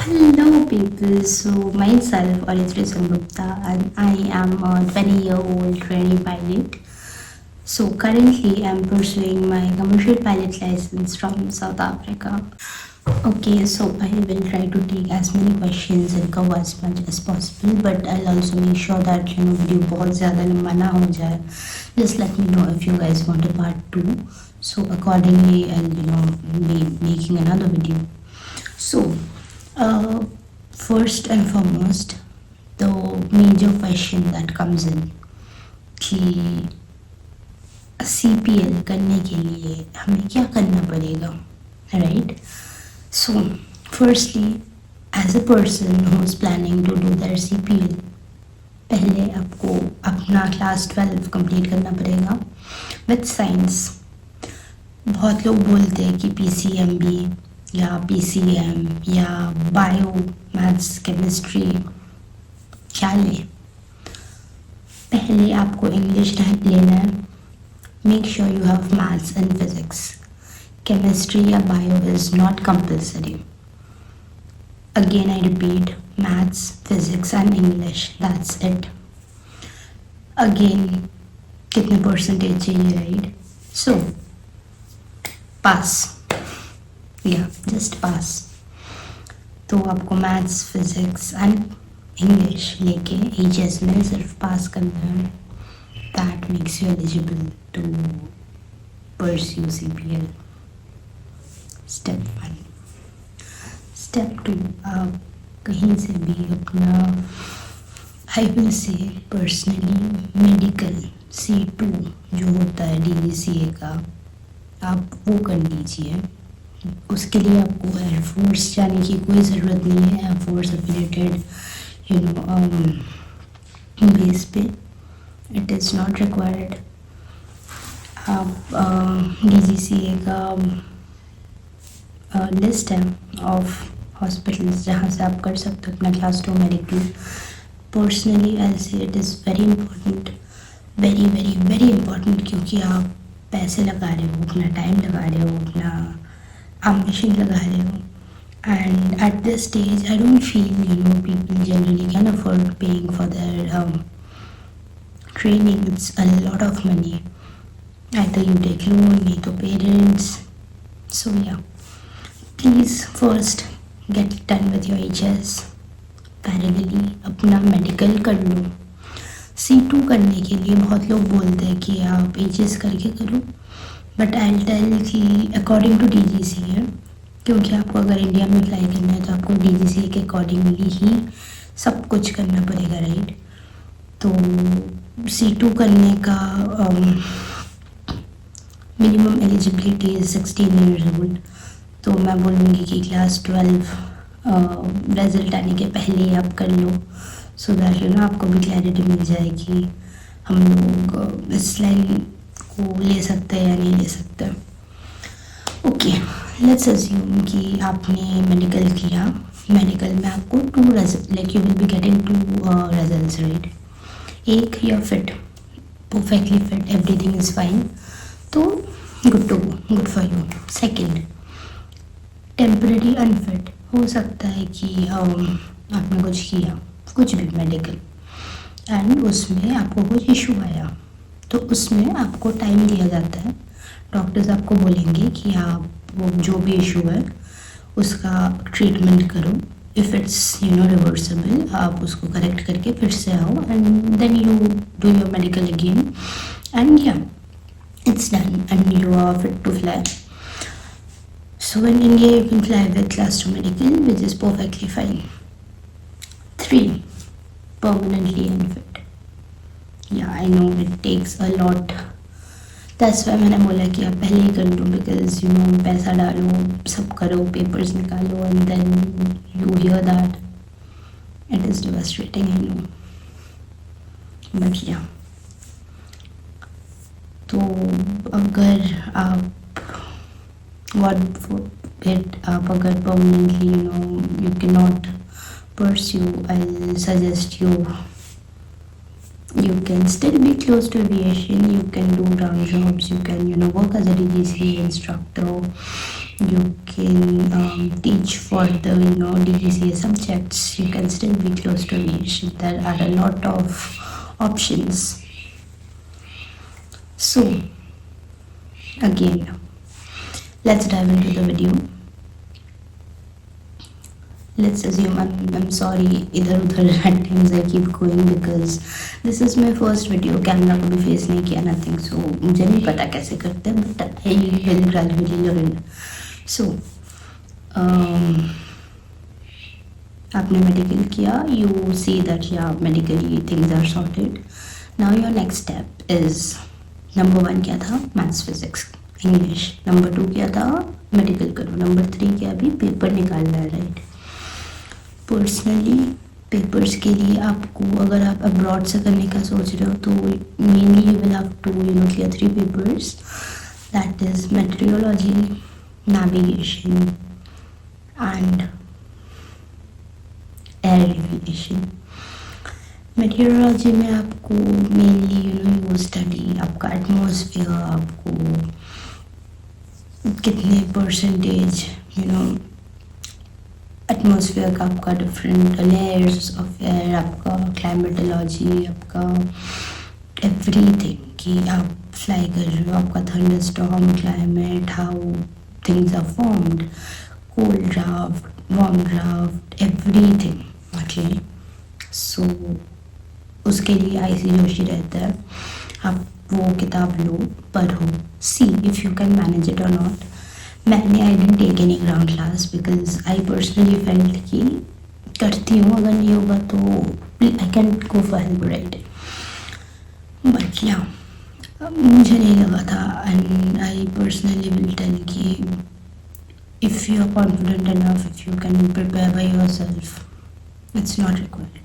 Hello, people. So, myself, Oritra Sangupta, and I am a 20-year-old trainee pilot. So, currently, I'm pursuing my commercial pilot license from South Africa. Okay, so I will try to take as many questions and cover as much as possible, but I'll also make sure that video बहुत ज़्यादा लंबा ना हो जाए. Just let me know if you guys want a part 2. So accordingly, I'll be making another video. So, first and foremost, the major question that comes in कि CPL करने के लिए हमें क्या करना पड़ेगा, right? So, firstly, as a person who is planning to do their CPL, पहले आपको अपना क्लास 12 कंप्लीट करना पड़ेगा विद साइंस. बहुत लोग बोलते हैं कि PCMB या PCM या बायो मैथ्स केमिस्ट्री क्या लें. पहले आपको इंग्लिश लेना है. Make sure you have maths and physics. Chemistry या bio is not compulsory. Again I repeat, maths, physics and English, that's it. Again कितने परसेंटेज चाहिए, राइट? सो पास, या जस्ट पास. तो आपको मैथ्स, फिजिक्स एंड इंग्लिश लेके HS में सिर्फ pass करना है. That makes you eligible to pursue CPL. Step 1. Step 2, आप कहीं से भी अपना, I will say personally medical C2 जो होता है DGCA का, आप वो कर लीजिए. उसके लिए आपको एयरफोर्स जाने की कोई ज़रूरत नहीं है. एयरफोर्स एफिलेटेड बेस पे इट इज़ नॉट रिक्वायर्ड. आप DGCA का लिस्ट है ऑफ हॉस्पिटल्स जहाँ से आप कर सकते हो अपना क्लास 2 मेडिकल. पर्सनली आई से it is very important, very very very important, क्योंकि आप पैसे लगा रहे हो, अपना टाइम लगा रहे हो, अपना एम्बिशन लगा रहे हो. And at this stage, I don't feel people generally can afford paying for their training. It's a lot of money. Either you take loan, नहीं तो parents. So yeah, please first get done with your HS. Parallelly अपना medical कर लो. C2 करने के लिए बहुत लोग बोलते हैं कि आप HS करके करो, but I'll tell कि according to DGCA, क्योंकि आपको अगर इंडिया में अप्लाई करना है तो आपको DGCA के अकॉर्डिंगली ही सब कुछ करना पड़ेगा, राइट? तो C2 करने का minimum eligibility is 16 years old. तो मैं बोलूँगी कि क्लास 12 रिजल्ट आने के पहले ही आप कर लो, सो दैट आपको भी क्लैरिटी मिल जाए कि हम लोग इस लाइन को ले सकते हैं या नहीं ले सकते. ओके, लेट्स अज्यूम कि आपने मेडिकल किया. मेडिकल में आपको 2 result, like you will be getting 2 results, right? एक, you are fit, perfectly fit, everything is fine, तो good to go, good for you. Second, temporary unfit. हो सकता है कि आपने कुछ किया, कुछ भी मेडिकल, एंड उसमें आपको कुछ इशू आया, तो उसमें आपको टाइम दिया जाता है. डॉक्टर्स आपको बोलेंगे कि आप वो जो भी इशू है उसका ट्रीटमेंट करो. इफ़ इट्स रिवर्सिबल, आप उसको करेक्ट करके फिर से आओ, and then you do your medical again, and yeah it's done and you are fit to fly. So in India, you can fly with class 2 medical, which is perfectly fine. 3, permanently unfit. Yeah, I know it takes a lot. That's why मैंने बोला कि आप पहले ही कर लो, because पैसा डालो, सब करो, पेपर्स निकालो, and then you hear that it is devastating, I know. But yeah, तो अगर आप God forbid आप अगर permanently you cannot pursue, I'll suggest you can still be close to aviation. You can do ground jobs, you can work as a DGCA instructor, You can teach for the DGCA subjects. You can still be close to aviation. There are a lot of options. So again, let's dive into the video. Let's assume I'm sorry, इधर उधर at times I keep going because this is my first video. Camera को भी face नहीं किया, nothing. So मुझे नहीं पता कैसे करते हैं, but I will gradually learn. So आपने मेडिकल किया, you see that yeah, medically things are sorted. Now your next step is number 1 क्या था? Maths physics English. नंबर 2 क्या था? मेडिकल करो. नंबर 3 क्या? अभी पेपर निकालना है, राइट? पर्सनली पेपर्स के लिए आपको, अगर आप अब्रॉड से करने का सोच रहे हो, तो mainly you will have to clear 3 papers. That is meteorology, navigation and air aviation. Meteorology में आपको मेनली यू स्टडी आपका एटमॉस्फेयर, आपको कितने परसेंटेज एटमॉस्फेयर का, आपका डिफरेंट लेयर्स ऑफ एयर, आपका क्लाइमेटोलॉजी, आपका एवरीथिंग कि आप फ्लाई कर रहे हो, आपका thunderstorm, climate, how things are formed, cold draft, warm draft, everything. Okay, so उसके लिए आईसी जोशी रहता है. आप वो किताब लो, पढ़ो, see if you can manage it और नॉट. मैंने I didn't take any ground class because I personally felt कि करती हूँ, अगर नहीं होगा तो I can go for help, right? But yeah मुझे नहीं लगा था. And I personally will tell कि if you are confident enough, if you can prepare by yourself, it's not required.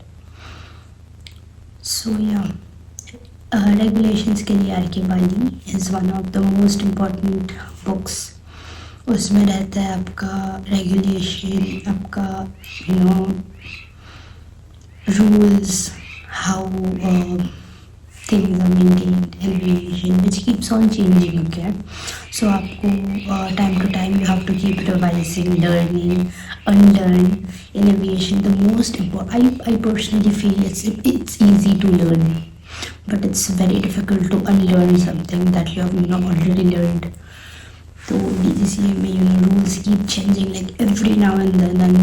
So yeah regulations के लिए R K Bali is one of the most important books. उसमें रहता है आपका regulation, आपका rules, how things are maintained in aviation which keeps on changing. Okay, so आपको time to time you have to keep revising, learning, unlearn. In aviation the most important, I personally feel it's easy to learn, but it's very difficult to unlearn something that you have already learned. So DGCA में rules keep changing like every now and then, and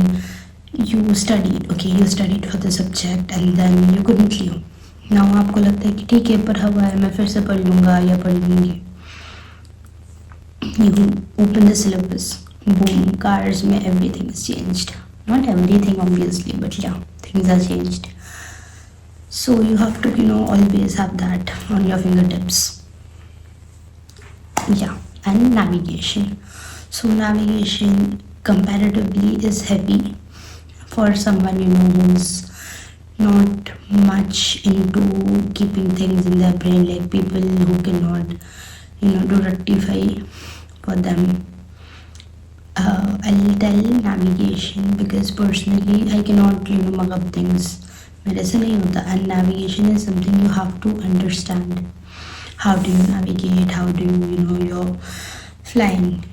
you studied for the subject and then you couldn't clear. Now आपको लगता है कि ठीक है पढ़ा हुआ है, मैं फिर से पढ़ लूँगा या पढ़ लूँगी. You open the syllabus, boom, cars में everything is changed. Not everything obviously, but yeah, things are changed. So you have to always have that on your fingertips. Yeah. And navigation. So navigation comparatively is heavy for someone who's not much into keeping things in their brain, like people who cannot do rectify for them. I'll tell navigation because personally I cannot mug up things. मेरे से नहीं होता. And navigation is something you have to understand. How do you navigate? How do you you're flying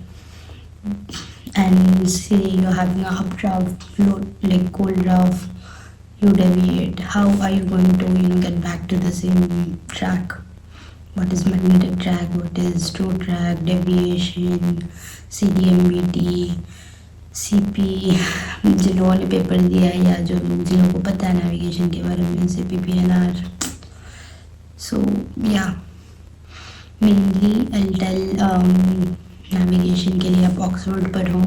and say you're having a updraft, like cold draft, you deviate. How are you going to get back to the same track? What is magnetic track? What is true track? Deviation, CDMBT, CP. जिन्होंने paper दिया या जिन्हों को पता है navigation के बारे में, CPPNR. So yeah, mainly I'll tell navigation के लिए आप ऑक्सफोर्ड पढ़ो,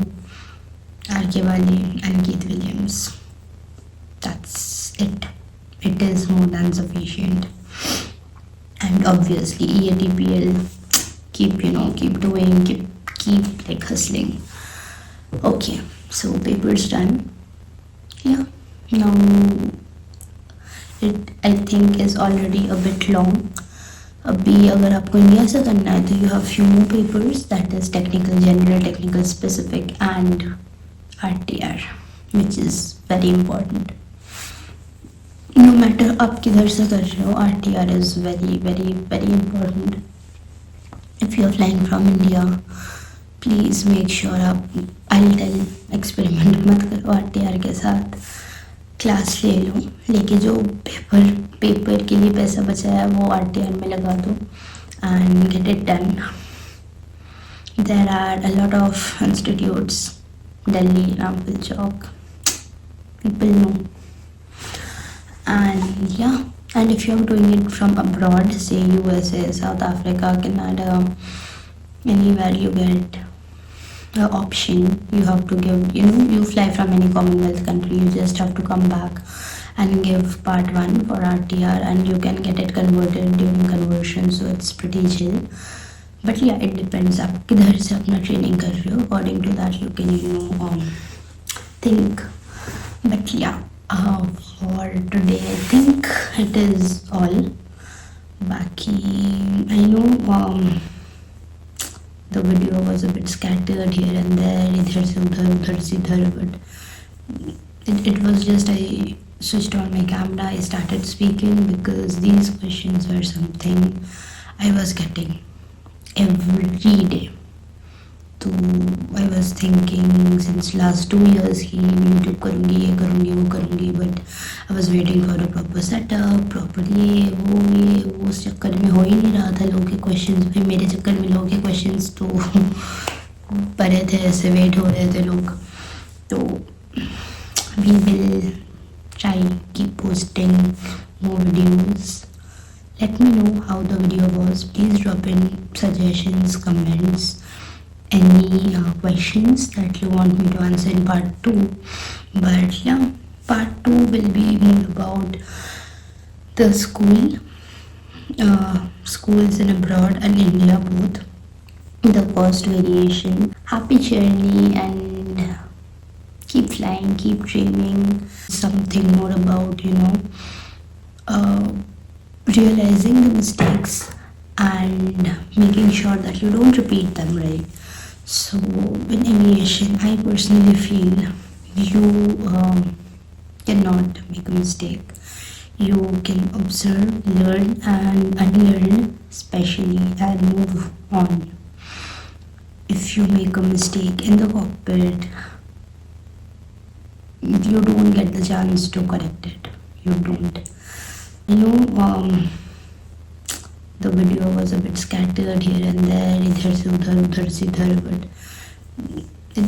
आर के वाली, Aniket Williams. That's it. It is more than sufficient. And obviously EATPL, keep doing, keep like hustling. Okay, so paper's done. Yeah, now it I think is already a bit long. अभी अगर आपको India से करना है तो you have few more papers, that is technical general, technical specific and RTR, which is very important. No matter आप किधर से कर रहे हो, RTR is very very very important. If you are flying from India please make sure आप IELTS experiment मत करो RTR के साथ। क्लास ले लो, लेके जो पेपर के लिए पैसा बचाया है वो RTR में लगा दो and get it done. There are a lot of institutes, Delhi, Rampal Chowk, people know. And yeah, and if you're doing it from abroad, say USA, South Africa, Canada, anywhere, you get the option. You have to give, you fly from any Commonwealth country, you just have to come back and give part 1 for RTR, and you can get it converted during conversion, so it's pretty chill. But yeah, it depends आप किधर से अपना training कर रहे हो, according to that you can think. But yeah, for today I think it is all. बाकी I know the video was a bit scattered here and there, idhar se udhar, but it was just I switched on my camera, I started speaking because these questions were something I was getting every day. तो I was thinking since last 2 years कि YouTube करूँगी, ये करूँगी, वो करूँगी, but I was waiting for a proper setup, proper ये वो उस चक्कर में हो ही नहीं रहा था। लोगों के questions, फिर मेरे चक्कर में लोगों के questions तो पड़े थे, ऐसे वेट हो रहे थे लोग। तो we will try keep posting more videos. Let me know how the video was. Please drop in suggestions, comments, any questions that you want me to answer in part 2. But yeah, part 2 will be more about the schools in abroad and India both, the cost variation. Happy journey and keep flying, keep dreaming. Something more about realizing the mistakes and making sure that you don't repeat them, right? So in aviation, I personally feel you cannot make a mistake. You can observe, learn and unlearn, especially, and move on. If you make a mistake in the cockpit, you don't get the chance to correct it. You don't. The video was a bit scattered here and there, idhar se udhar, but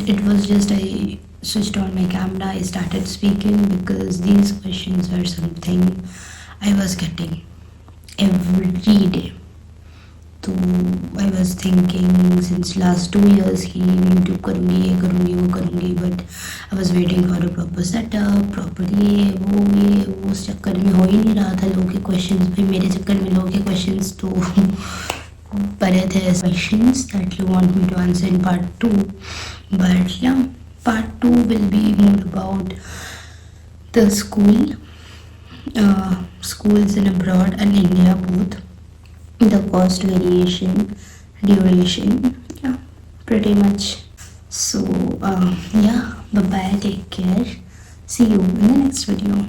it was just I switched on my camera, I started speaking because these questions were something I was getting every day. तो I was thinking since last 2 years कि YouTube करूँगी, ये करूँगी, वो करूँगी, but I was waiting for a proper setup, proper ये वो उस चक्कर में हो ही नहीं रहा था। लोगों के questions, फिर मेरे चक्कर में लोगों के questions तो पड़े थे। Questions that you want me to answer in part 2. But yeah, part 2 will be more about the schools in abroad and India both, the cost variation, duration, yeah, pretty much. So yeah, bye bye, take care, see you in the next video.